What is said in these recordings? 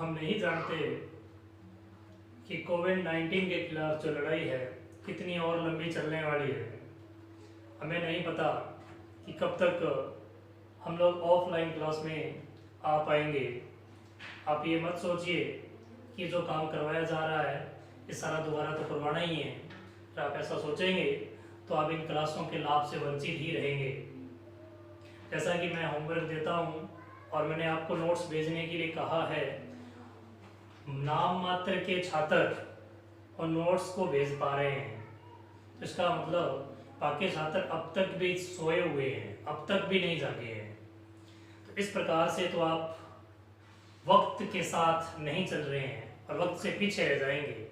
हम नहीं जानते कि कोविड-19 के खिलाफ जो लड़ाई है कितनी और लंबी चलने वाली है। हमें नहीं पता कि कब तक हम लोग ऑफलाइन क्लास में आ पाएंगे। आप ये मत सोचिए कि जो काम करवाया जा रहा है ये सारा दोबारा तो करवाना ही है। अगर आप ऐसा सोचेंगे तो आप इन क्लासों के लाभ से वंचित ही रहेंगे। जैसा कि मैं होमवर्क देता हूँ और मैंने आपको नोट्स भेजने के लिए कहा है, नाम मात्र के छात्र और नोट्स को भेज पा रहे हैं, तो इसका मतलब बाकी छात्र अब तक भी सोए हुए हैं, अब तक भी नहीं जागे हैं। तो इस प्रकार से तो आप वक्त के साथ नहीं चल रहे हैं और वक्त से पीछे रह जाएंगे।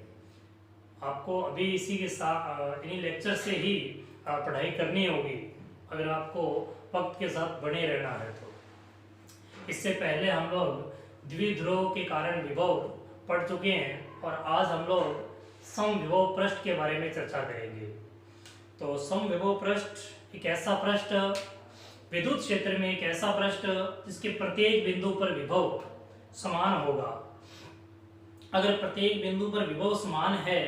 आपको अभी इसी के साथ इन्हीं लेक्चर से ही पढ़ाई करनी होगी अगर आपको वक्त के साथ बने रहना है। तो इससे पहले हम लोग द्विध्रुव के कारण विभव पढ़ चुके हैं और आज हम लोग समविभव पृष्ठ के बारे में चर्चा करेंगे। तो समविभव पृष्ठ एक ऐसा पृष्ठ, विद्युत क्षेत्र में एक ऐसा पृष्ठ जिसके प्रत्येक बिंदु पर विभव समान होगा। अगर प्रत्येक बिंदु पर विभव समान है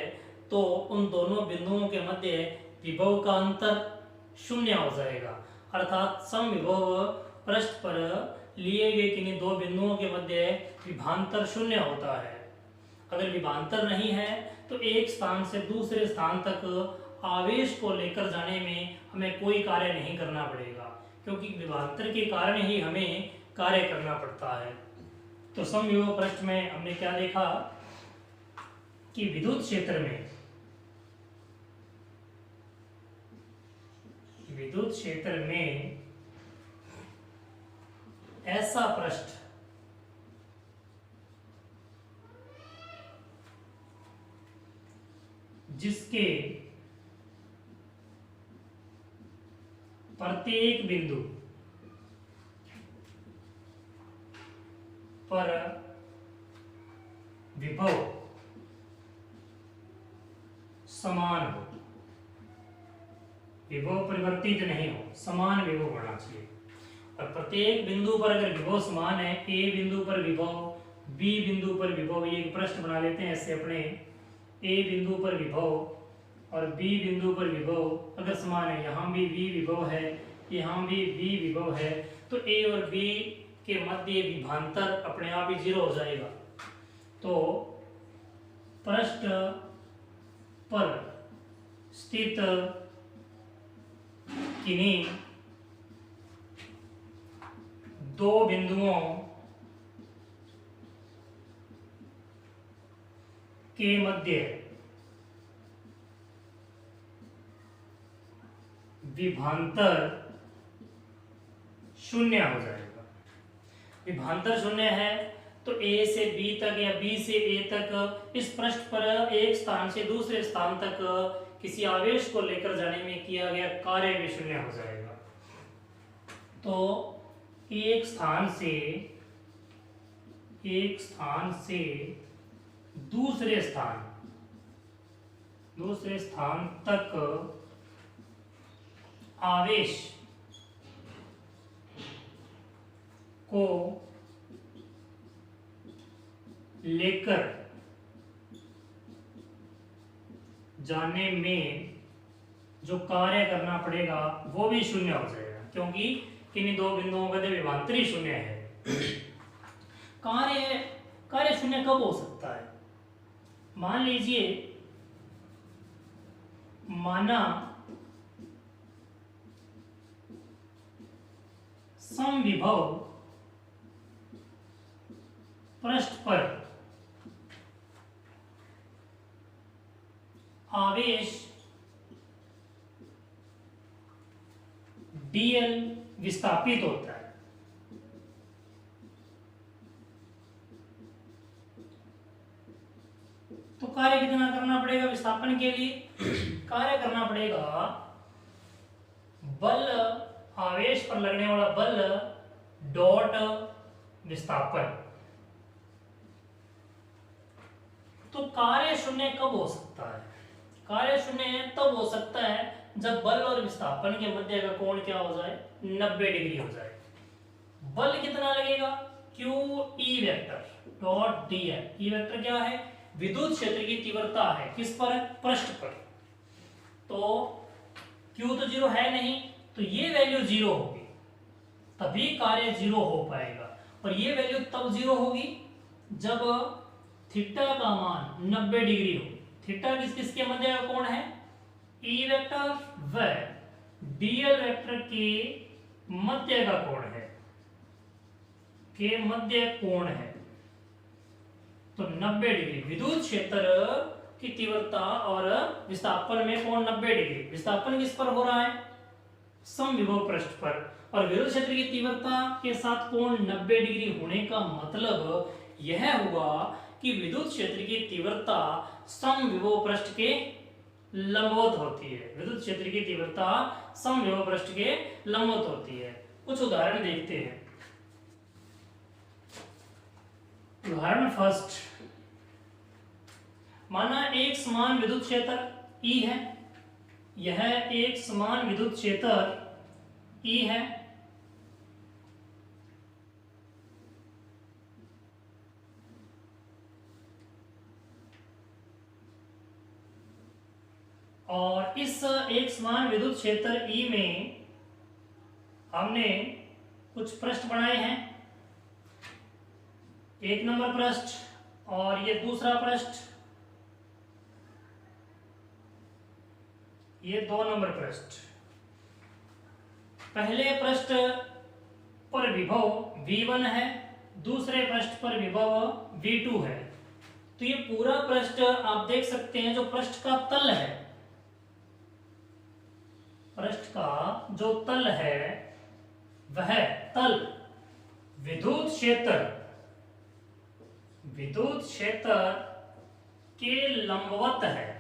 तो उन दोनों बिंदुओं के मध्य विभव का अंतर शून्य हो जाएगा, अर्थात समविभव पृष्ठ पर लिए गए किन्हीं दो बिंदुओं के मध्य विभांतर शून्य होता है। अगर विभांतर नहीं है तो एक स्थान से दूसरे स्थान तक आवेश को लेकर जाने में हमें कोई कार्य नहीं करना पड़ेगा, क्योंकि विभांतर के कारण ही हमें कार्य करना पड़ता है। तो समविभव पृष्ठ में हमने क्या देखा कि विद्युत क्षेत्र में ऐसा पृष्ठ जिसके प्रत्येक बिंदु पर विभव समान हो, विभव परिवर्तित नहीं हो, समान विभव होना चाहिए। और प्रत्येक बिंदु पर अगर विभव समान है, ए बिंदु पर विभव, बी बिंदु पर विभव, ये एक पृष्ठ बना लेते हैं ऐसे अपने, ए बिंदु पर विभव और बी बिंदु पर विभव अगर समान है, यहाँ भी बी विभव है, यहाँ भी बी विभव है, तो ए और बी के मध्य विभांतर अपने आप ही 0 हो जाएगा। तो पृष्ठ पर स्थित किन्हीं दो बिंदुओं के मध्य विभांतर शून्य हो जाएगा। विभांतर शून्य है तो ए से बी तक या बी से ए तक इस पृष्ठ पर एक स्थान से दूसरे स्थान तक किसी आवेश को लेकर जाने में किया गया कार्य भी शून्य हो जाएगा। तो एक स्थान से दूसरे स्थान तक आवेश को लेकर जाने में जो कार्य करना पड़ेगा वो भी शून्य हो जाएगा, क्योंकि किन्हीं दो बिंदुओं का विभांतर ही शून्य है। कार्य शून्य कब हो सकता है? मान लीजिए, माना समविभव पृष्ठ पर आवेश dl विस्थापित होता है, तो कार्य कितना करना पड़ेगा विस्थापन के लिए? कार्य करना पड़ेगा बल, आवेश पर लगने वाला बल डॉट विस्थापन। तो कार्य शून्य कब हो सकता है? कार्य शून्य तब हो सकता है जब बल और विस्थापन के मध्य का कोण क्या हो जाए? 90 डिग्री हो जाए। बल कितना लगेगा? Q E vector dot D L. E vector क्या है? विद्युत क्षेत्र की तीव्रता है, किस पर? पृष्ठ पर। तो क्यू तो जीरो है नहीं, तो ये वैल्यू जीरो होगी, तभी कार्य जीरो हो पाएगा। और ये वैल्यू तब जीरो होगी जब थीटा का मान 90 डिग्री हो। थीटा किस किस के मध्य का कोण है? ई वेक्टर व डीएल वेक्टर के मध्य का कोण है, के मध्य कोण है। तो 90 डिग्री विद्युत क्षेत्र की तीव्रता और विस्थापन में कोण 90 डिग्री। विस्थापन किस पर हो रहा है? समविभव पृष्ठ पर। और विद्युत क्षेत्र की तीव्रता के साथ कोण 90 डिग्री होने का मतलब यह हुआ कि विद्युत क्षेत्र की तीव्रता समविभव पृष्ठ के लंबवत होती है। विद्युत क्षेत्र की तीव्रता समविभव पृष्ठ के लंबवत होती है। कुछ उदाहरण देखते हैं। उदाहरण फर्स्ट, माना एक समान विद्युत क्षेत्र E है, यह एक समान विद्युत क्षेत्र E है, और इस एक समान विद्युत क्षेत्र E में हमने कुछ पृष्ठ बनाए हैं, एक नंबर पृष्ठ और ये दूसरा पृष्ठ, ये 2 नंबर पृष्ठ। पहले पृष्ठ पर विभव V1 है, दूसरे पृष्ठ पर विभव V2 है। तो ये पूरा पृष्ठ आप देख सकते हैं, जो पृष्ठ का तल है, पृष्ठ का जो तल है वह तल विद्युत क्षेत्र के लंबवत है।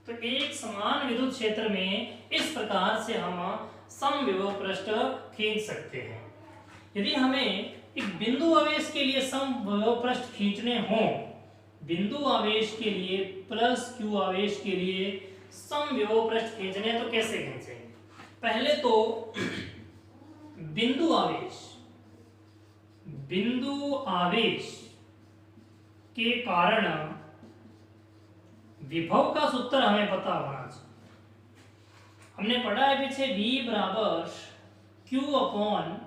तो एक समान विद्युत क्षेत्र में इस प्रकार से हम समविभव पृष्ठ खींच सकते हैं। यदि हमें एक बिंदु आवेश के लिए समविभव पृष्ठ खींचने हों, बिंदु आवेश के लिए प्लस क्यू आवेश के लिए समविभव पृष्ठ खींचने, तो कैसे खींचेंगे? पहले तो बिंदु आवेश के कारण विभव का सूत्र हमें पता होना चाहिए। हमने पढ़ा है पीछे V बराबर Q upon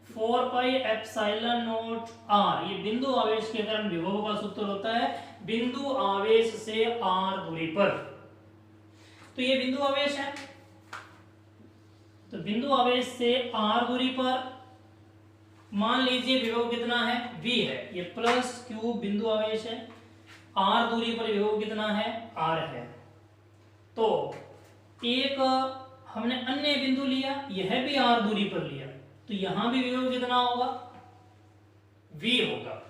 4 pi epsilon not R। ये बिंदु आवेश के कारण विभव का सूत्र होता है, बिंदु आवेश से R दूरी पर। तो ये बिंदु आवेश है, तो बिंदु आवेश से R दूरी पर मान लीजिए विभव कितना है? V है, ये प्लस Q बिंदु आवेश है, R दूरी पर विभव कितना है? R है। तो एक हमने अन्य बिंदु लिया, यह भी R दूरी पर लिया, तो यहां भी विभव कितना होगा? V होगा।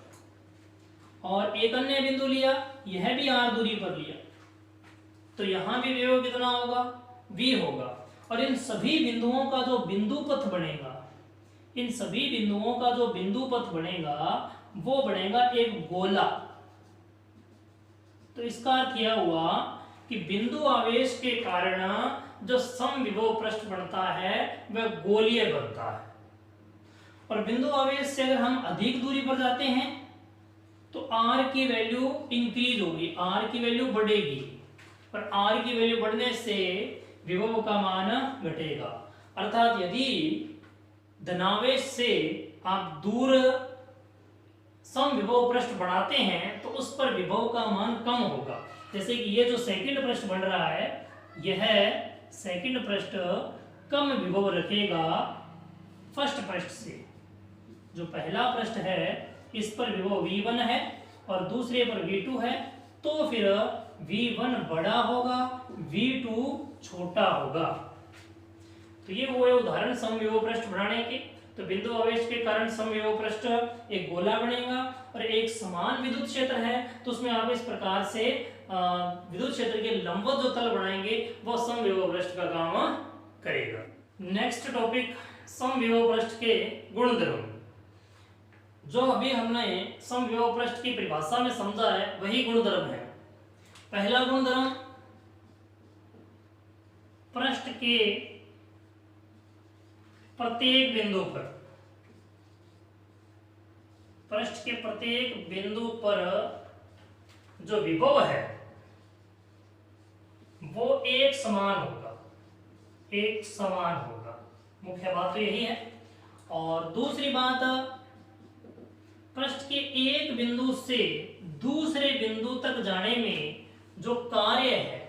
और एक अन्य बिंदु लिया, यह भी R दूरी पर लिया, तो यहां भी विभव कितना होगा? V होगा। और इन सभी बिंदुओं का जो बिंदु पथ बनेगा, इन सभी बिंदुओं का जो बिंदु पथ बनेगा वो बनेगा एक गोला। तो इसका अर्थ यह हुआ कि बिंदु आवेश के कारण जो समविभव पृष्ठ बनता है वह गोलीय बनता है। और बिंदु आवेश से अगर हम अधिक दूरी पर जाते हैं तो R की वैल्यू इंक्रीज होगी, R की वैल्यू बढ़ेगी, और R की वैल्यू बढ़ने से विभव का मान घटेगा। अर्थात यदि धनावेश से आप दूर समविभव पृष्ठ बढ़ाते हैं तो उस पर विभव का मान कम होगा। जैसे कि ये जो सेकंड पृष्ठ बन रहा है, यह सेकंड पृष्ठ कम विभव रखेगा फर्स्ट पृष्ठ से। जो पहला पृष्ठ है इस पर विभव V1 है और दूसरे पर V2 है, तो फिर V1 बड़ा होगा, V2 छोटा होगा। तो ये वो है उदाहरण समविभव पृष्ठ बनाने के। तो बिंदु आवेश के कारण समविभव पृष्ठ एक गोला बनेगा, और एक समान विद्युत क्षेत्र है तो उसमें आप इस प्रकार से विद्युत क्षेत्र के लंबवत जो तल बनाएंगे वो समविभव पृष्ठ का काम करेगा। नेक्स्ट टॉपिक, समविभव पृष्ठ के गुणधर्म। जो अभी हमने समविभव पृष्ठ की परिभाषा में समझा है वही गुणधर्म है। पहला गुणधर्म, पृष्ठ के प्रत्येक बिंदु पर पृष्ठ के प्रत्येक बिंदु पर जो विभव है वो एक समान होगा, एक समान होगा। मुख्य बात तो यही है। और दूसरी बात, पृष्ठ के एक बिंदु से दूसरे बिंदु तक जाने में जो कार्य है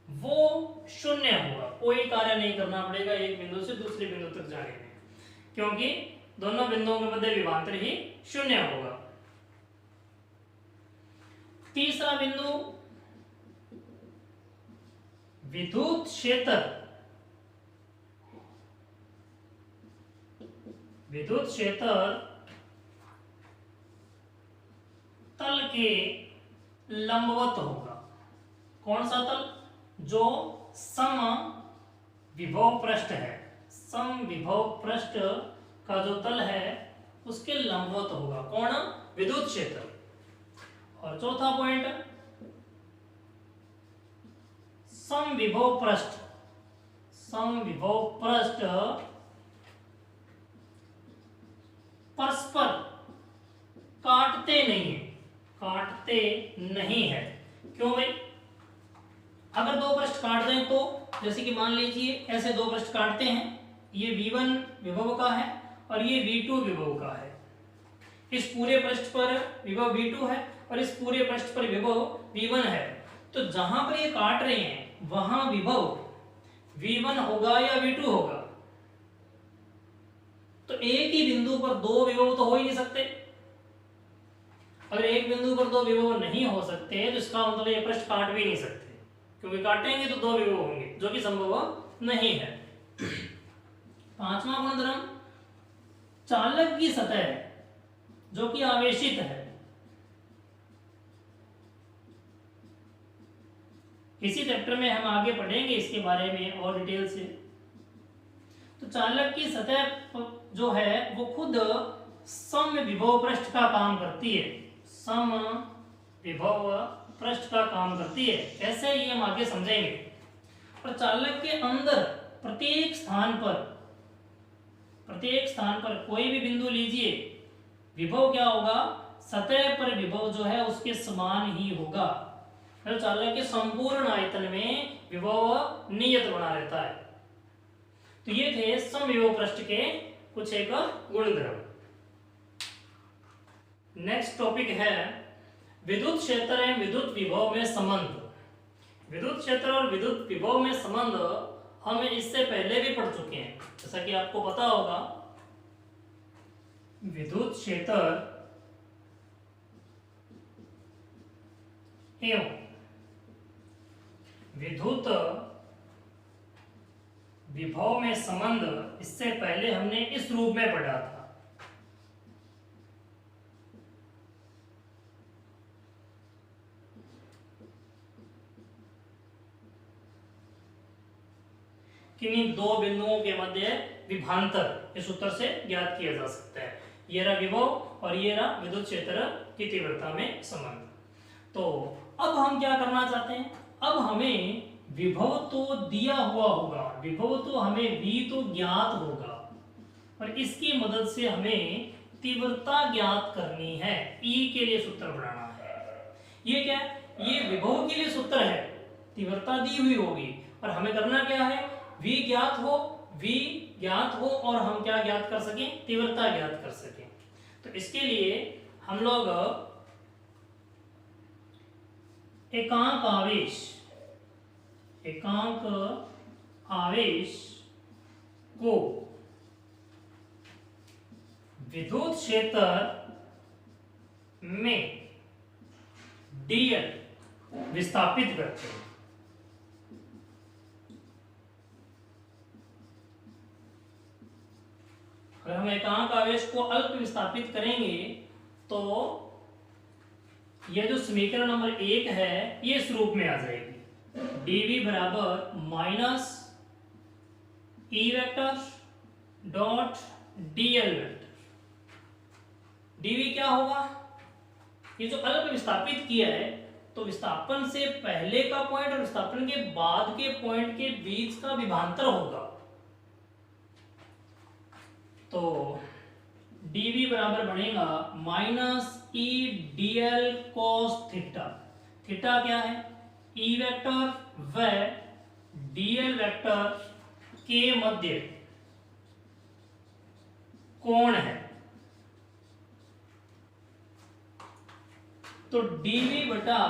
वो शून्य होगा। कोई कार्य नहीं करना पड़ेगा एक बिंदु से दूसरे बिंदु तक जाने में, क्योंकि दोनों बिंदुओं के मध्य विभवांतर ही शून्य होगा। तीसरा बिंदु, विद्युत क्षेत्र, विद्युत क्षेत्र तल के लंबवत होगा। कौन सा तल? जो सम विभव पृष्ठ है, सम विभव पृष्ठ का जो तल है उसके लंबवत होगा। कौन? विद्युत क्षेत्र। और चौथा पॉइंट, सम विभव पृष्ठ, सम विभव पृष्ठ परस्पर काटते नहीं है, काटते नहीं है। क्यों भाई? अगर दो पृष्ठ काट दें तो, जैसे कि मान लीजिए ऐसे दो पृष्ठ काटते हैं, ये V1 विभव का है और ये V2 विभव का है। इस पूरे पृष्ठ पर विभव V2 है और इस पूरे पृष्ठ पर विभव V1 है। तो जहां पर ये काट रहे हैं वहां विभव V1 होगा या V2 होगा? तो एक ही बिंदु पर दो विभव तो हो ही नहीं सकते। अगर एक बिंदु पर दो विभव नहीं हो सकते तो इसका मतलब ये पृष्ठ काट भी नहीं सकते, क्योंकि काटेंगे तो दो विभव होंगे, जो कि संभव नहीं है। पांचवा गुणधर्म, चालक की सतह जो कि आवेशित है। इसी चैप्टर में हम आगे पढ़ेंगे इसके बारे में और डिटेल से। तो चालक की सतह जो है वो खुद सम विभव पृष्ठ का काम करती है, सम विभव पृष्ठ का काम करती है। कैसे, ये हम आगे समझेंगे। और चालक के अंदर प्रत्येक स्थान पर कोई भी बिंदु लीजिए, विभव क्या होगा? सतह पर विभव जो है उसके समान ही होगा। तो चालक के संपूर्ण आयतन में विभव नियत बना रहता है। तो ये थे समविभव पृष्ठ के कुछ एक गुणधर्म। नेक्स्ट टॉपिक है विद्युत क्षेत्र एवं विद्युत विभव में संबंध। विद्युत क्षेत्र और विद्युत विभव में संबंध हम इससे पहले भी पढ़ चुके हैं। जैसा कि आपको पता होगा, विद्युत क्षेत्र एवं विद्युत विभव में संबंध इससे पहले हमने इस रूप में पढ़ा था। किन्हीं दो बिंदुओं के मध्य विभवांतर इस सूत्र से ज्ञात किया जा सकता है। ये रहा विभव और ये रहा विद्युत क्षेत्र की तीव्रता में संबंध। तो अब हम क्या करना चाहते हैं? अब हमें विभव तो दिया हुआ होगा, विभव तो हमें V तो ज्ञात होगा और इसकी मदद से हमें तीव्रता ज्ञात करनी है। E के लिए सूत्र बनाना है। ये क्या है? ये विभव के लिए सूत्र है, तीव्रता दी हुई होगी और हमें करना क्या है? V ज्ञात हो और हम क्या ज्ञात कर सकें? तीव्रता ज्ञात कर सकें। तो इसके लिए हम लोग एकांक आवेश को विद्युत क्षेत्र में dl विस्थापित करते हैं। अगर हम एकांक आवेश को अल्प विस्थापित करेंगे तो यह जो समीकरण नंबर 1 है ये इस रूप में आ जाएगी। dv बराबर minus E vector dot dl vector. dv क्या होगा? ये जो अल्प विस्थापित किया है तो विस्थापन से पहले का पॉइंट और विस्थापन के बाद के पॉइंट के बीच का विभवांतर होगा। तो dv बराबर बनेगा minus E D L cos theta. Theta क्या है? ई वेक्टर व dl वेक्टर के मध्य कोण है। तो dv बटा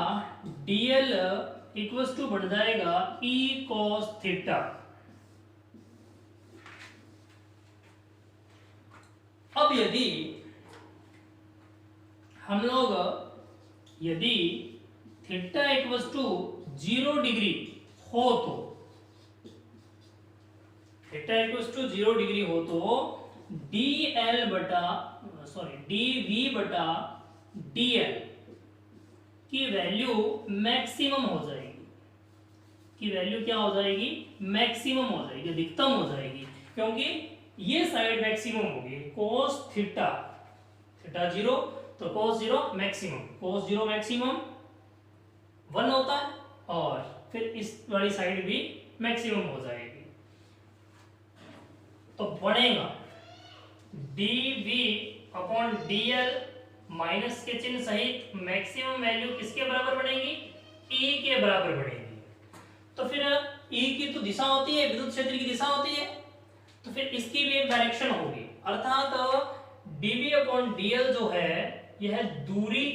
dl इक्वल्स टू बन जाएगा e cos थीटा। अब यदि हम लोग थीटा इक्वल्स टू 0 डिग्री हो तो, थीटा इक्वल्स टू 0 डिग्री हो तो dl बटा dv बटा dl की वैल्यू मैक्सिमम हो जाएगी। की वैल्यू क्या हो जाएगी? मैक्सिमम हो जाएगी, अधिकतम हो जाएगी, क्योंकि ये साइड मैक्सिमम होगी। cos थीटा, थीटा 0 तो cos 0 मैक्सिमम, cos 0 मैक्सिमम 1 होता है, और फिर इस वाली साइड भी मैक्सिमम हो जाएगी। तो बनेगा dv अपॉन dl माइनस के चिन्ह सहित मैक्सिमम वैल्यू किसके बराबर बनेगी? E के बराबर बनेगी। तो फिर E की तो दिशा होती है, विद्युत क्षेत्र की दिशा होती है, तो फिर इसकी भी एक डायरेक्शन होगी, अर्थात dv अपॉन dl जो है यह दूरी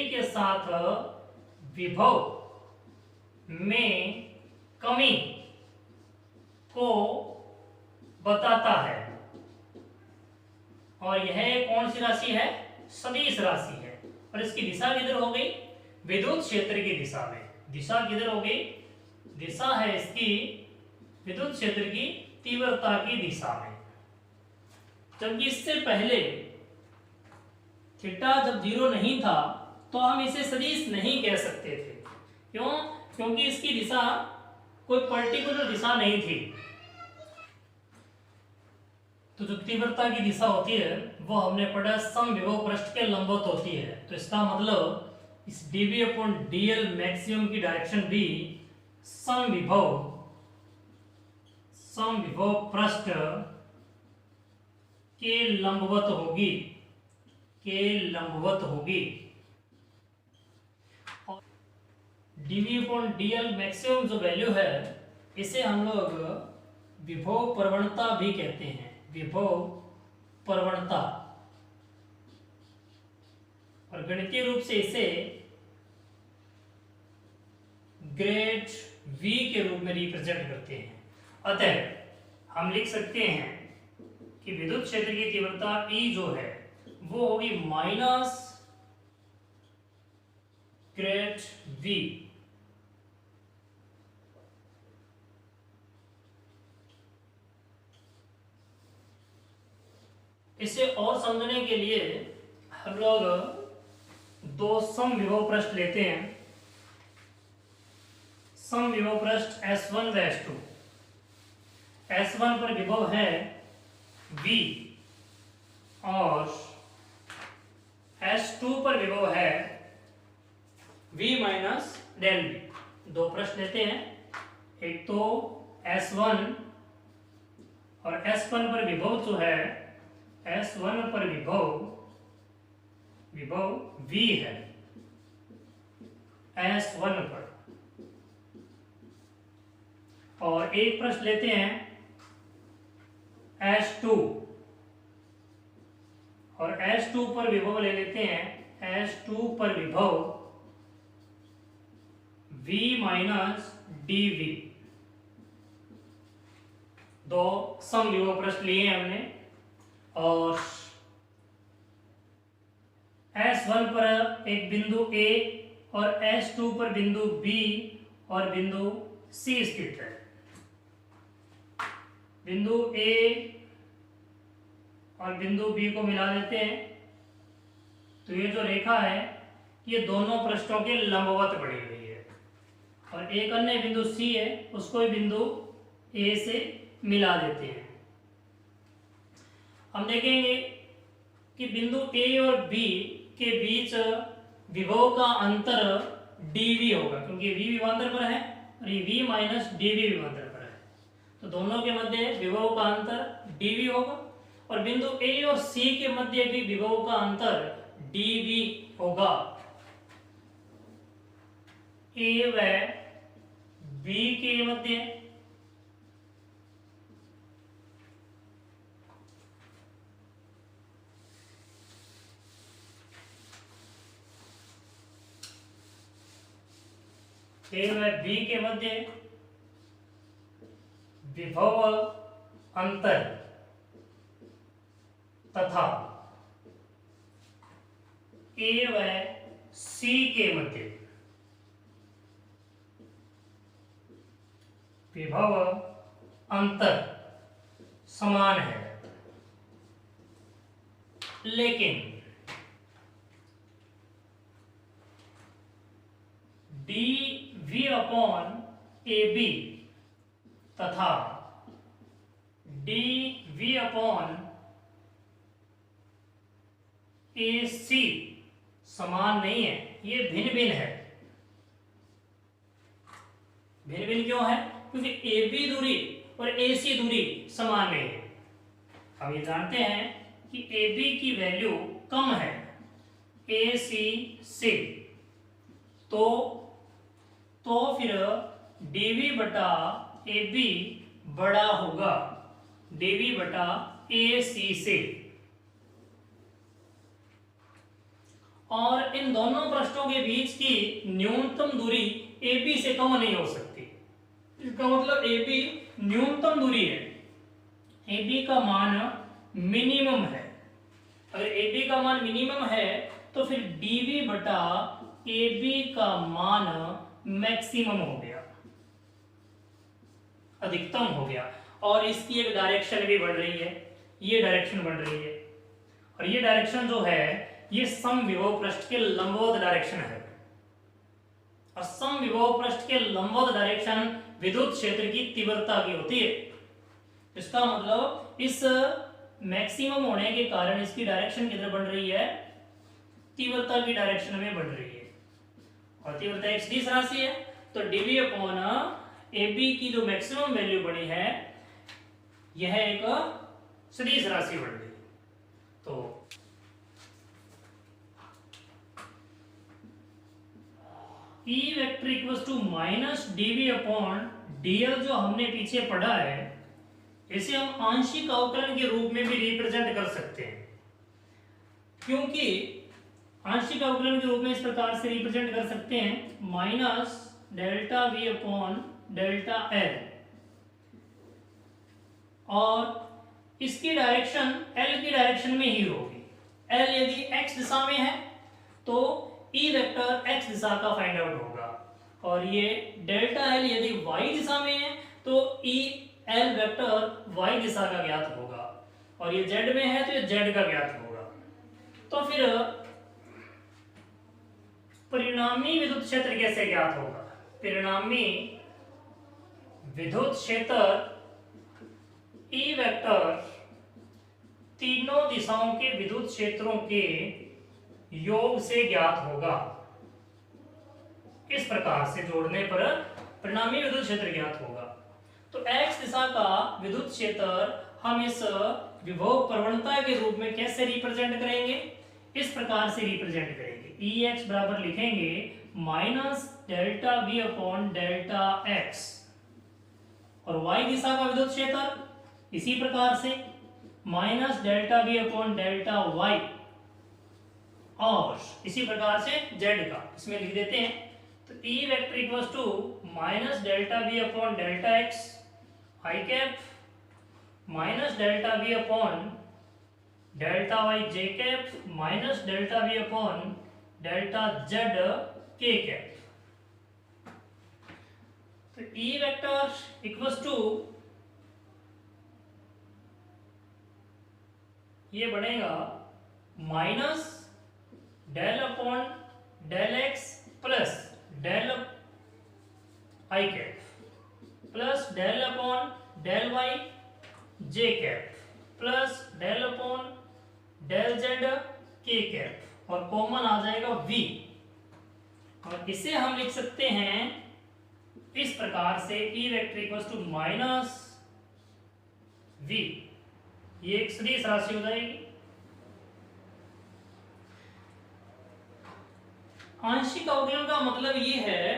के साथ विभव में कमी को बताता है। और यह कौन सी राशि है? सदिश राशि है। और इसकी दिशा किधर हो गई? विद्युत क्षेत्र की दिशा में। दिशा किधर हो गई? दिशा है इसकी विद्युत क्षेत्र की तीव्रता की दिशा में। जबकि इससे पहले थीटा जब 0 नहीं था तो हम इसे सदिश नहीं कह सकते थे। क्यों? क्योंकि इसकी दिशा कोई पर्टिकुलर दिशा नहीं थी। तो जो तीव्रता की दिशा होती है वो हमने पढ़ा समविभव पृष्ठ के लंबवत होती है। तो इसका मतलब इस dv अपॉन dl मैक्सिमम की डायरेक्शन भी समविभव पृष्ठ के लंबवत होगी। dv अपॉन dl मैक्सिमम जो वैल्यू है इसे हम लोग विभव प्रवणता भी कहते हैं। विभव प्रवणता, और गणितीय रूप से इसे ग्रेड v के रूप में रिप्रेजेंट करते हैं। अतः हम लिख सकते हैं कि विद्युत क्षेत्र की तीव्रता E जो है वो होगी माइनस ग्रेड v। इसे और समझने के लिए हम लोग दो समविभव पृष्ठ लेते हैं। समविभव पृष्ठ S1 व S2। S1 पर विभव है V और S2 पर विभव है V माइनस डेल V। दो पृष्ठ लेते हैं, एक तो S1 और S1 पर विभव जो है S1 पर विभव V है S1 पर। और एक प्रश्न लेते हैं S2 और S2 पर विभव ले लेते हैं S2 पर विभव V माइनस dV। दो समविभव प्रश्न लिए हैं हमने। और S1 पर एक बिंदु A और S2 पर बिंदु B और बिंदु C स्थित है। बिंदु A और बिंदु B को मिला देते हैं तो ये जो रेखा है ये दोनों पृष्ठों के लंबवत बढ़ी हुई है। और एक अन्य बिंदु C है उसको भी बिंदु A से मिला देते हैं। हम देखेंगे कि बिंदु A और B के बीच विभव का अंतर dV होगा, क्योंकि V विभवांतर पर है और ये V माइनस dV विभवांतर पर है। तो दोनों के मध्य विभव का अंतर dv होगा, और बिंदु A और C के मध्य भी विभव का अंतर dv होगा। A व B के मध्य A व B के मध्य विभव अंतर तथा A व C के मध्य विभव अंतर समान है, लेकिन dv अपॉन AB तथा dv अपॉन AC समान नहीं है, ये भिन्न भिन्न है। भिन्न भिन्न क्यों है? क्योंकि AB दूरी और AC दूरी समान नहीं है। हम ये जानते हैं कि AB की वैल्यू कम है AC से, तो फिर dv बटा AB बड़ा होगा dv बटा AC से, और इन दोनों पृष्ठों के बीच की न्यूनतम दूरी AB से कम नहीं हो सकती। इसका मतलब AB न्यूनतम दूरी है, AB का मान मिनिमम है। अगर AB का मान मिनिमम है तो फिर dv बटा AB का मान मैक्सिमम हो गया, अधिकतम हो गया, और इसकी एक डायरेक्शन भी बढ़ रही है, ये डायरेक्शन बढ़ रही है, और ये डायरेक्शन जो है ये समविभव पृष्ठ के लंबवत डायरेक्शन है, और समविभव पृष्ठ के लंबवत डायरेक्शन विद्युत क्षेत्र की तीव्रता की होती है। इसका मतलब इस मैक्सिमम होने के कारण इसकी डायरेक्शन किधर बढ़ रही है? तीव्रता की डायरेक्शन में बढ़ रही है, और तीव्रता एक सदिश राशि है, तो dv अपॉन AB की जो मैक्सिमम वैल्यू बनी है यह एक सदिश राशि बन गई। तो E vector equals to minus dv upon dl जो हमने पीछे पढ़ा है, इसे हम आंशिक अवकलन के रूप में भी रिप्रेजेंट कर सकते हैं, क्योंकि आंशिक अवकलन के रूप में इस प्रकार से रिप्रेजेंट कर सकते हैं minus delta v upon delta l, और इसकी डायरेक्शन l की डायरेक्शन में ही होगी। l यदि x दिशा में है तो E वेक्टर x दिशा का फाइंड आउट होगा, और ये डेल्टा l यदि y दिशा में है तो E l वेक्टर y दिशा का ज्ञात होगा, और ये z में है तो ये z का ज्ञात होगा। तो फिर परिणामी विद्युत क्षेत्र कैसे ज्ञात होगा? परिणामी विद्युत क्षेत्र E वेक्टर तीनों दिशाओं के विद्युत क्षेत्रों के योग से ज्ञात होगा। इस प्रकार से जोड़ने पर परिणामी विद्युत क्षेत्र ज्ञात होगा। तो x दिशा का विद्युत क्षेत्र हम इस विभव प्रवणता के रूप में कैसे रिप्रेजेंट करेंगे? इस प्रकार से रिप्रेजेंट करेंगे, Ex बराबर लिखेंगे minus delta v upon delta x, और y दिशा का विद्युत क्षेत्र इसी प्रकार से minus delta v upon delta y, और इसी प्रकार से z का इसमें लिख देते हैं। तो E vector equals to minus delta v upon delta x i cap minus delta v upon delta y j cap minus delta v upon delta z k cap. तो E वेक्टर इक्वल्स टू ये बनेगा minus del upon del x plus del i cap plus del upon del y j cap plus del upon del z k cap, और common आ जाएगा v, और इसे हम लिख सकते हैं इस प्रकार से E vector equals to minus v, ये एक सदिश राशि हो जाएगी। आंशिक अवकलन का मतलब ये है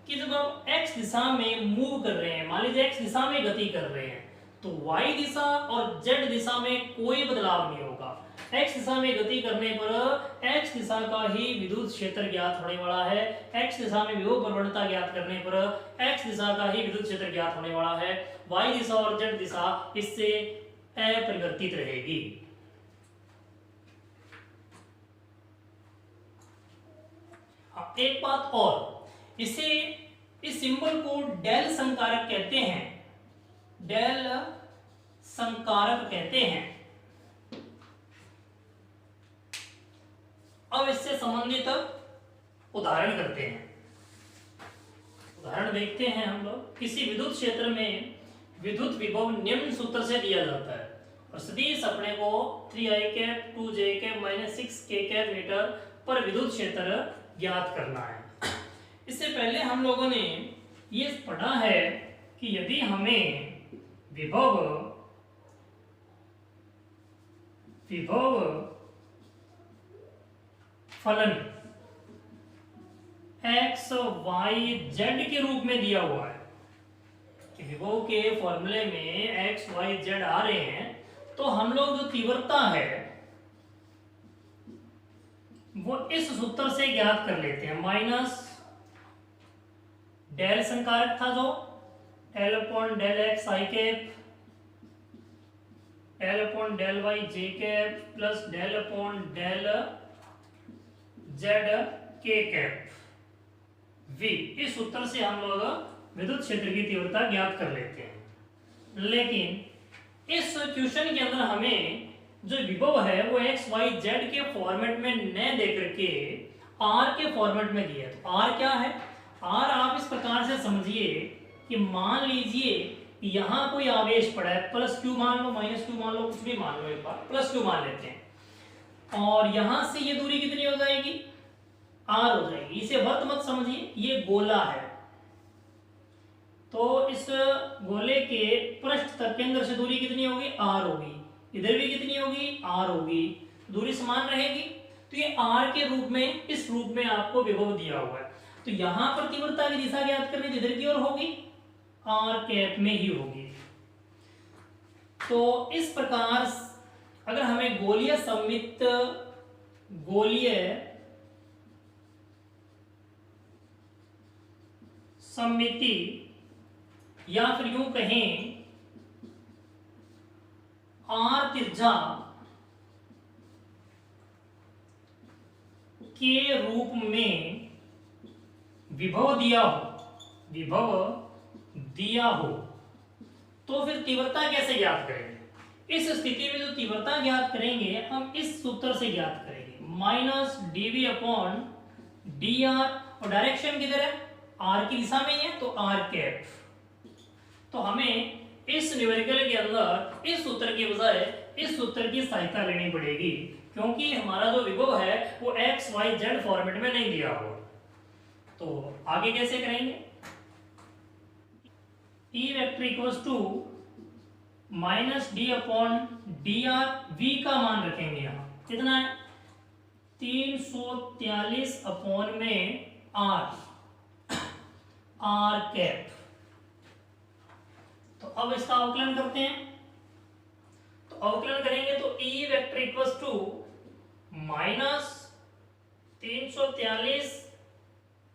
कि जब आप x दिशा में मूव कर रहे हैं, मान लीजिए x दिशा में गति कर रहे हैं, तो y दिशा और z दिशा में कोई बदलाव नहीं होगा। x दिशा में गति करने पर x दिशा का ही विद्युत क्षेत्र ज्ञात होने वाला है। x दिशा में विभव प्रवणता ज्ञात करने पर x दिशा का ही विद्युत क्षेत्र ज्ञात होने वाला है। y दिशा और z दिशा इससे अपरिवर्तित रहेगी। एक बात और, इसे इस सिंबल को डेल संकारक कहते हैं, डेल संकारक कहते हैं। अब इससे संबंधित उदाहरण करते हैं। उदाहरण देखते हैं हम लोग। किसी विद्युत क्षेत्र में विद्युत विभव निम्न सूत्र से दिया जाता है और सदिश अपने को 3i cap 2j cap -6k cap metre पर विद्युत क्षेत्र ज्ञात करना है। इससे पहले हम लोगों ने ये पढ़ा है कि यदि हमें विभव फलन x y z के रूप में दिया हुआ है कि विभव के फॉर्मूले में x y z आ रहे हैं, तो हम लोग जो तीव्रता है वो इस सूत्र से ज्ञात कर लेते हैं। माइनस डेल संकारक था जो del upon del x i cap del upon del y j cap plus del upon del z k cap v. इस सूत्र से हम लोग विद्युत क्षेत्र की तीव्रता ज्ञात कर लेते हैं। लेकिन इस क्वेश्चन के अंदर हमें जो विभव है वो एक्स वाई जेड के फॉर्मेट में न देकर के आर के फॉर्मेट में दिया है। तो आर क्या है? आर आप इस प्रकार से समझिए कि मान लीजिए यहां कोई आवेश पड़ा है, प्लस क्यू मान लो, माइनस क्यू मान लो, कुछ भी मान लो, एक बार प्लस क्यू मान लेते हैं। और यहां से ये दूरी कितनी हो जाएगी? आर हो जाएगी। इसे वर्त मत समझिए, ये गोला है, तो इस गोले के पृष्ठ तक केंद्र से दूरी कितनी होगी? आर होगी। इधर भी कितनी होगी? आर होगी। दूरी समान रहेगी। तो ये आर के रूप में, इस रूप में आपको विभव दिया हुआ है। तो यहां पर तीव्रता की दिशा ज्ञात करनी इधर की ओर होगी, आर कैप में ही होगी। तो इस प्रकार अगर हमें गोलीय सममिति या फिर यूं कहें आर त्रिज्या के रूप में विभव दिया हो तो फिर तीव्रता कैसे ज्ञात करेंगे? इस स्थिति में जो तीव्रता ज्ञात करेंगे हम इस सूत्र से ज्ञात करेंगे, माइनस dv अपॉन dr। और डायरेक्शन किधर है? आर की दिशा में ही है, तो आर कैप। तो हमें इस न्यूमेरिकल के अंदर इस सूत्र की बजाय इस सूत्र की सहायता लेनी पड़ेगी, क्योंकि हमारा जो विभव है वो एक्स वाई जेड फॉर्मेट में नहीं दिया हो। तो आगे कैसे करेंगे? E vector equals to minus D upon D R. V का मान रखेंगे यहाँ कितना है? 343 अपॉन में आर कैप। तो अब इसका अवकलन करते हैं। तो अवकलन करेंगे तो E vector equals to minus 343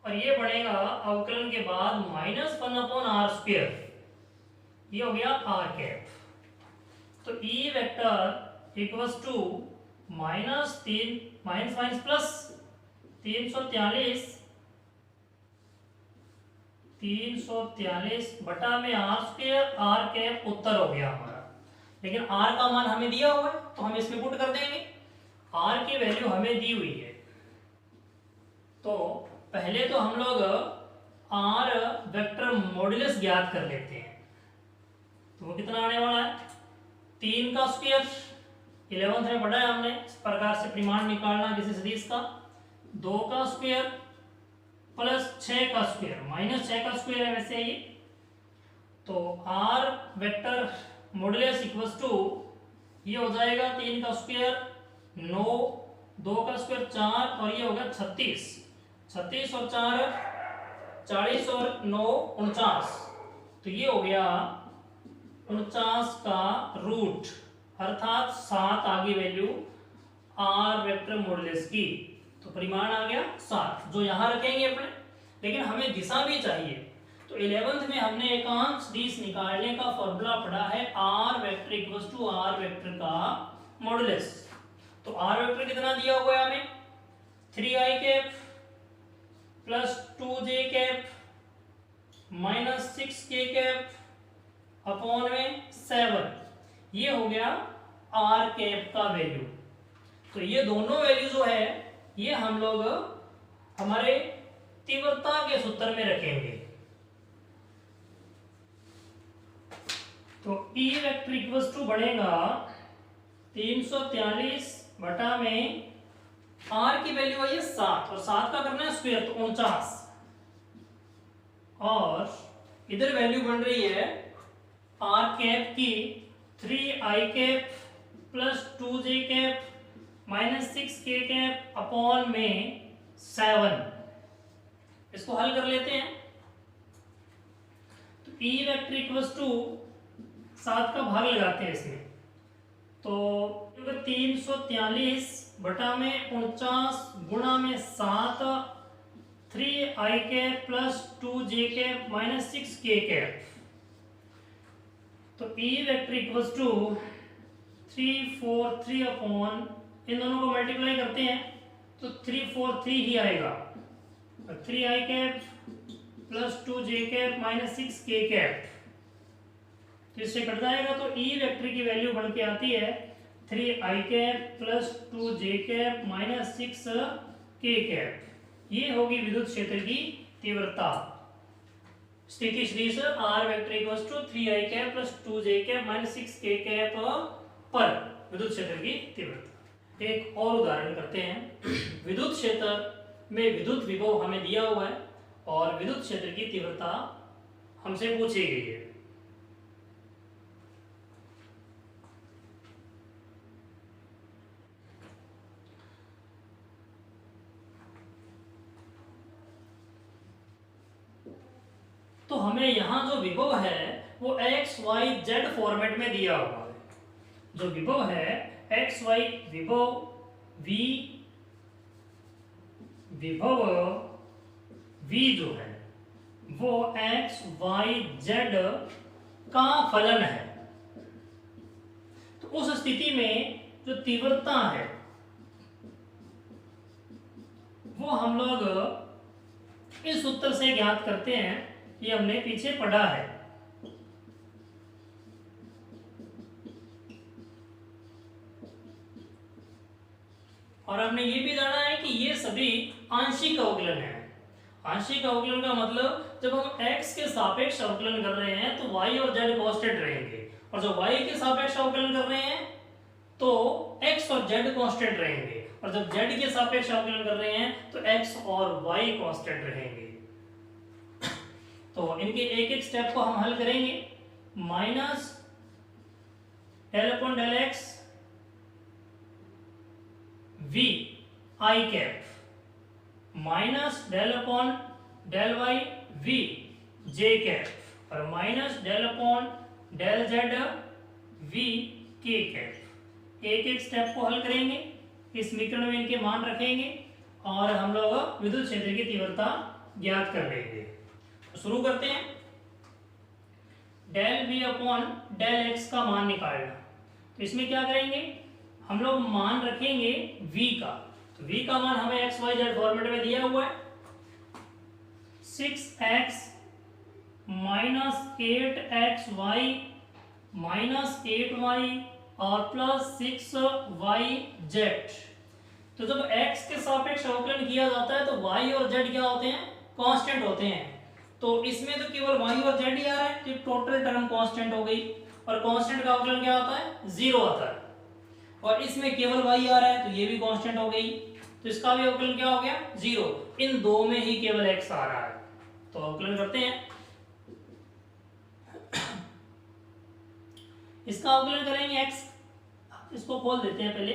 और ये बढ़ेगा अवकलन के बाद माइनस 1 अपॉन आर स्क्वायर, ये हो गया आर कैप। तो E vector equals to minus plus 343 बटा में आर स्क्वायर, आर कैप उत्तर हो गया हमारा। लेकिन आर का मान हमें दिया हुआ है तो हम इसमें पुट कर देंगे। आर की वैल्यू हमें दी हुई है, तो पहले तो हम लोग आर वेक्टर मॉड्यूलस ज्ञात कर लेते हैं। तो वो कितना आने वाला है? 3 का स्क्वायर, 11th में पढ़ा है हमने इस प्रकार से परिमाण निकालना किसी सदिश का। 2 का स्क्वायर प्लस 6 का स्क्वायर, माइनस 6 का स्क्वायर है वैसे ये। तो R vector modulus equals to ये हो जाएगा 3 का स्क्वायर 9, 2 का स्क्वायर 4 और ये हो गया 36। 36 और 4 40 और 9 49। तो ये हो गया 49 का रूट, अर्थात 7 आ गई वैल्यू आर वेक्टर मॉडुलस की। तो परिमाण आ गया 7 जो यहाँ रखेंगे अपने। लेकिन हमें दिशा भी चाहिए, तो 11th में हमने एकांश सदिश निकालने का फॉर्मूला पढ़ा है R vector equals to R vector का मॉडुलस। तो आर वेक्टर कितना दिया हुआ है हमें 3i cap plus 2j cap minus 6k cap upon में 7। ये हो गया आर कैप का वैल्यू। तो ये दोनों वैल्यू जो है ये हम लोग हमारे तीव्रता के सूत्र में रखेंगे। तो E वेक्टर इक्वल्स टू बढ़ेगा 343 बटा में R की वैल्यू आई है 7 और 7 का करना है स्क्वायर, तो 49। और इधर वैल्यू बन रही है R कैप की 3i cap plus 2j cap minus 6k cap upon में 7। इसको हल कर लेते हैं। तो E वेक्टर इक्वल्स टू 7 का भाग लगाते हैं इसमें, तो 343 बटा में 49 गुणा में 7 3i cap plus 2j cap minus 6k cap. तो E vector equals to 343 upon इन दोनों को मल्टीप्लाई करते हैं तो 343 ही आएगा। 3i cap plus 2j cap minus 6k cap, तो इससे कट जाएगा। तो E वेक्टर की वैल्यू बन के आती है 3i cap plus 2j cap minus 6k cap. ये होगी विद्युत क्षेत्र की तीव्रता। स्थिति सदिश R vector equals to 3i cap plus 2j cap minus 6k cap पर विद्युत क्षेत्र की तीव्रता। एक और उदाहरण करते हैं। विद्युत क्षेत्र में विद्युत विभव हमें दिया हुआ है और विद्युत क्षेत्र की तीव्रता हमसे पूछी गई है। तो हमें यहां जो विभव है वो x y z फॉर्मेट में दिया हुआ है। जो विभव है एक्स वाई विभव v जो है वो एक्स वाई जेड का फलन है। तो उस स्थिति में जो तीव्रता है वो हम लोग इस सूत्र से ज्ञात करते हैं। ये हमने पीछे पढ़ा है। और हमने ये भी जाना है कि ये सभी आंशिक अवकलन है। आंशिक अवकलन का मतलब जब हम x के सापेक्ष अवकलन कर रहे हैं तो y और z कांस्टेंट रहेंगे, और जब y के सापेक्ष अवकलन कर रहे हैं तो x और z कांस्टेंट रहेंगे, और जब z के सापेक्ष अवकलन कर रहे हैं तो x और y कांस्टेंट रहेंगे। तो इनके एक एक स्टेप को हम हल करेंगे। Minus del upon del x v i cap minus del upon del y v j cap और minus del upon del z v k cap. एक एक स्टेप को हल करेंगे, इस समीकरण में इनके मान रखेंगे और हम लोग विद्युत क्षेत्र की तीव्रता ज्ञात कर लेंगे। तो शुरू करते हैं। Del v upon del x का मान निकालना। तो इसमें क्या करेंगे, हम लोग मान रखेंगे v का। तो v का मान हमें x y z फॉर्मेट में दिया हुआ है। 6x minus 8xy minus 8y और प्लस 6yz। तो जब x के सापेक्ष अवकलन किया जाता है तो y और z क्या होते हैं, कांस्टेंट होते हैं। तो इसमें तो केवल y और z ही आ रहा है, तो टोटल टर्म कांस्टेंट हो गई, और कांस्टेंट का अवकलन क्या होता है, 0 आता है। और इसमें केवल y आ रहा है तो ये भी कांस्टेंट हो गई, तो इसका भी अवकलन क्या हो गया, 0। इन दो में ही केवल x आ रहा है। तो अवकलन करते हैं। इसका अवकलन करेंगे x, इसको खोल देते हैं पहले,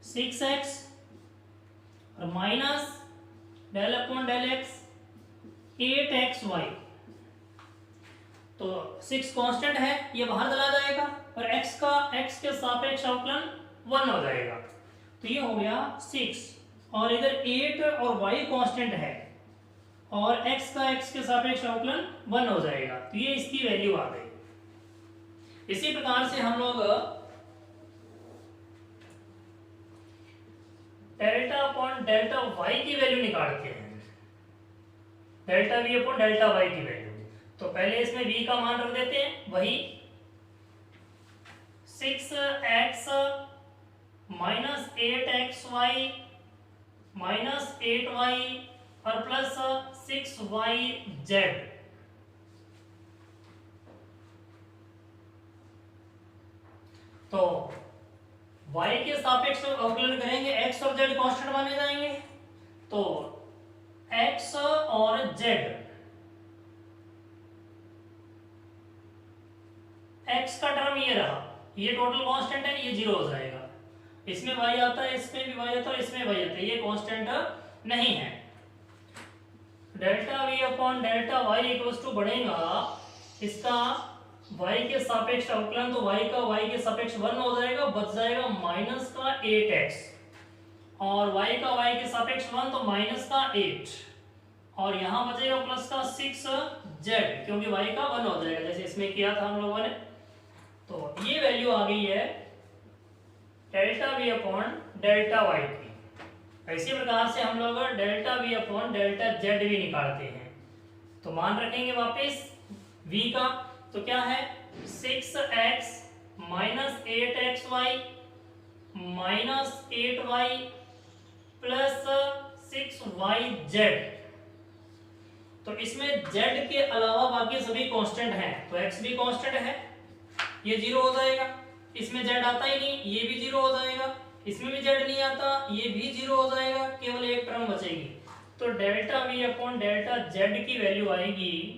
6x और minus del upon del x 8xy। तो 6 कांस्टेंट है, ये बाहर चला जाएगा और x के सापेक्ष अवकलन 1 हो जाएगा। तो ये हो गया 6 और इधर 8 और y कांस्टेंट है और x के सापेक्ष अवकलन 1 हो जाएगा। तो ये इसकी वैल्यू आ गई। इसी प्रकार से हम लोग डेल्टा अपॉन डेल्टा y की वैल्यू निकालते हैं, delta v upon delta y की वैल्यू। तो पहले इसमें v का मान रख देते हैं, वही 6x minus 8xy minus 8y और प्लस 6yz। तो y के सापेक्ष अवकलन करेंगे, x और z कांस्टेंट माने जाएंगे। तो x और z, x का टर्म ये रहा, ये टोटल कांस्टेंट है, ये 0 हो जाएगा। इसमें y आता है, इसमें भी y आता है, इसमें y आता है, ये कांस्टेंट नहीं है। Delta v upon delta y equals to बढ़ेगा इसका y के सापेक्ष अवकलन, तो y का y के सापेक्ष 1 हो जाएगा, बच जाएगा माइनस का 8x और y का y के सापेक्ष 1 तो माइनस का 8 और यहाँ बचेगा प्लस का 6z, क्योंकि y का 1 हो जाएगा जैसे इसमें किया था हम लोगों ने। तो ये वैल्यू आ गई है delta v upon delta y की। इसी प्रकार से हम लोग delta v upon delta z भी निकालते हैं। तो मान रखेंगे वापस v का, तो क्या है 6x minus 8xy minus 8y plus 6yz। तो इसमें z के अलावा बाकी सभी कांस्टेंट हैं, तो x भी कांस्टेंट है, ये 0 हो जाएगा। इसमें z आता ही नहीं, ये भी 0 हो जाएगा। इसमें भी z नहीं आता, ये भी 0 हो जाएगा, केवल एक टर्म बचेगी। तो delta v upon delta z की वैल्यू आएगी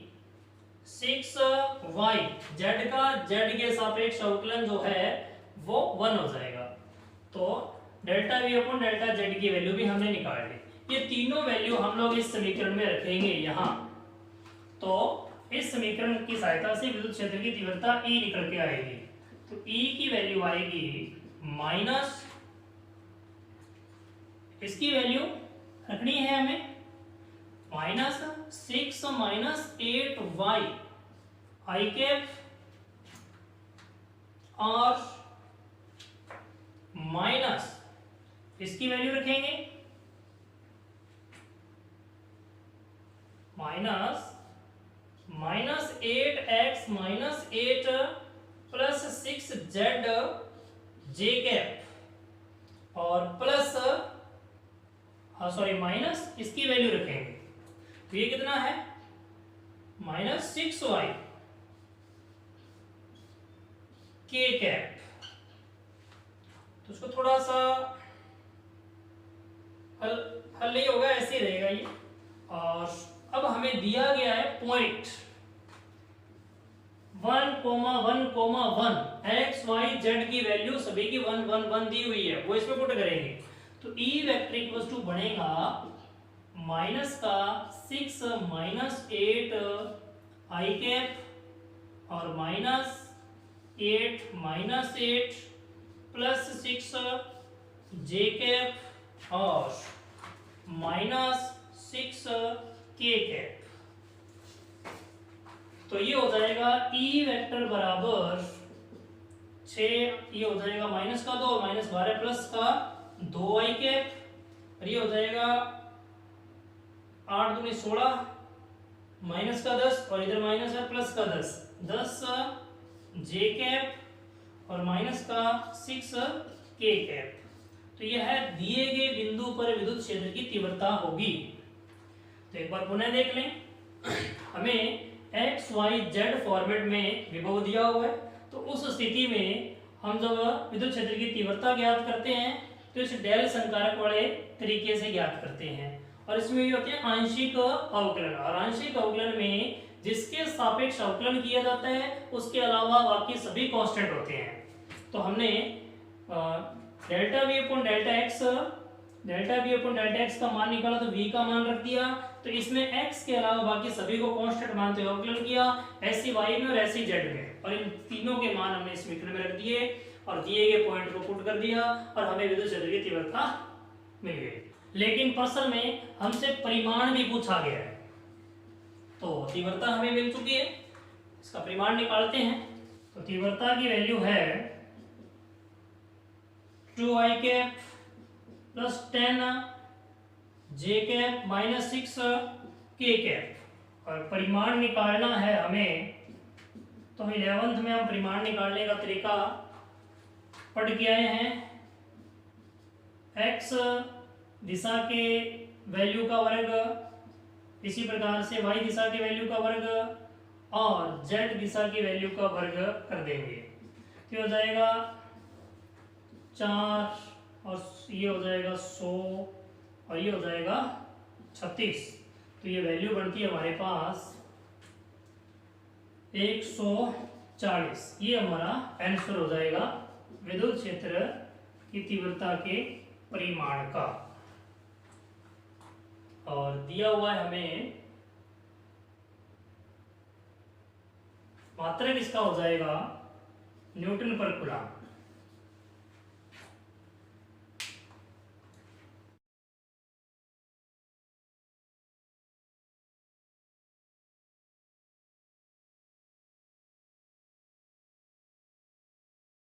6y, z का z के सापेक्ष अवकलन जो है वो 1 हो जाएगा। तो delta v upon delta z की वैल्यू भी हमने निकाल ली। ये तीनों वैल्यू हम लोग इस समीकरण में रखेंगे यहाँ। तो इस समीकरण की सहायता से विद्युत क्षेत्र की तीव्रता E निकल के आएगी। तो E की वैल्यू आएगी माइनस, इसकी वैल्यू रखनी है हमें, माइनस 6 माइनस 8y आई कैप और माइनस इसकी वैल्यू रखेंगे minus 8x minus 8 plus 6z j cap और प्लस माइनस इसकी वैल्यू रखेंगे। तो ये कितना है माइनस 6y k कैप। तो उसको थोड़ा सा हल नहीं होगा, ऐसे ही रहेगा ये। और अब हमें दिया गया है पॉइंट 1,1,1 x y z की वैल्यू सभी की 1 1 1 दी हुई है, वो इसमें पुट करेंगे। तो E वेक्टर इक्वल्स टू बनेगा माइनस का 6 माइनस 8 आई कैप और माइनस 8 माइनस 8 प्लस 6 जे कैप और माइनस 6 के कैप। तो ये हो जाएगा E वेक्टर बराबर 6, ये हो जाएगा माइनस का 2 और माइनस 12 प्लस का 2 आई कैप और ये हो जाएगा 8 दूनी 16 माइनस का 10 और इधर माइनस है प्लस का 10 जे कैप और माइनस का 6 के कैप। तो यह है दिए गए बिंदु पर विद्युत क्षेत्र की तीव्रता होगी। तो एक बार पुनः देख लें, हमें एक्स वाई जेड फॉर्मेट में विभव दिया हुआ है। तो उस स्थिति में हम जब विद्युत क्षेत्र की तीव्रता ज्ञात करते हैं तो इसे डेल संकारक वाले तरीके से ज्ञात करते हैं। और इसमें ये होते हैं आंशिक अवकलन, और आंशिक अवकलन में जिसके सापेक्ष अवकलन किया जाता है उसके अलावा बाकी सभी कांस्टेंट होते हैं। तो हमने delta we upon delta x का मान निकाला तो v का मान रख दिया, तो इसमें x के अलावा बाकी सभी को कांस्टेंट मानते हुए अवकलन किया, ऐसी y में और ऐसी z में, और इन तीनों के मान हमने इस मीटर में रख दिए और दिए गए पॉइंट को पुट कर दिया और हमें विद्युत क्षेत्र की तीव्रता मिल गई। लेकिन प्रश्न में हमसे परिमाण भी पूछा गया है, तो तीव्रता हमें मिल चुकी है, इसका परिमाण निकालते हैं। तो तीव्रता की वैल्यू है 2i cap plus 10 j cap minus 6 k cap, और परिमाण निकालना है हमें, तो 11th में हम परिमाण निकालने का तरीका पढ़ के आए हैं। x दिशा के वैल्यू का वर्ग, इसी प्रकार से y दिशा के वैल्यू का वर्ग और z दिशा की वैल्यू का वर्ग कर देंगे, तो हो जाएगा 4 और ये हो जाएगा 100 और ये हो जाएगा 36, तो ये वैल्यू बनती है हमारे पास 140। ये हमारा आंसर हो जाएगा विद्युत क्षेत्र की तीव्रता के परिमाण का। और दिया हुआ है हमें मात्रक, इसका हो जाएगा न्यूटन पर कूलम।